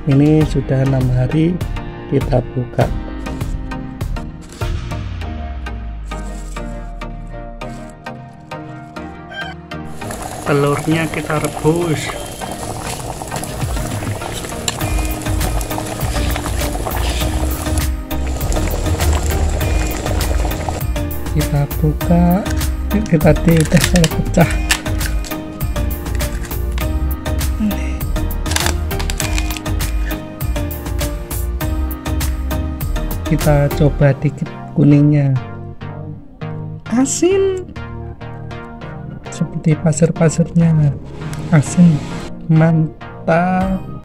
Ini sudah 6 hari kita buka. Telurnya kita rebus. Kita buka, kita udah saya pecah. Kita coba dikit kuningnya. Asin seperti pasir-pasirnya. Asin, mantap.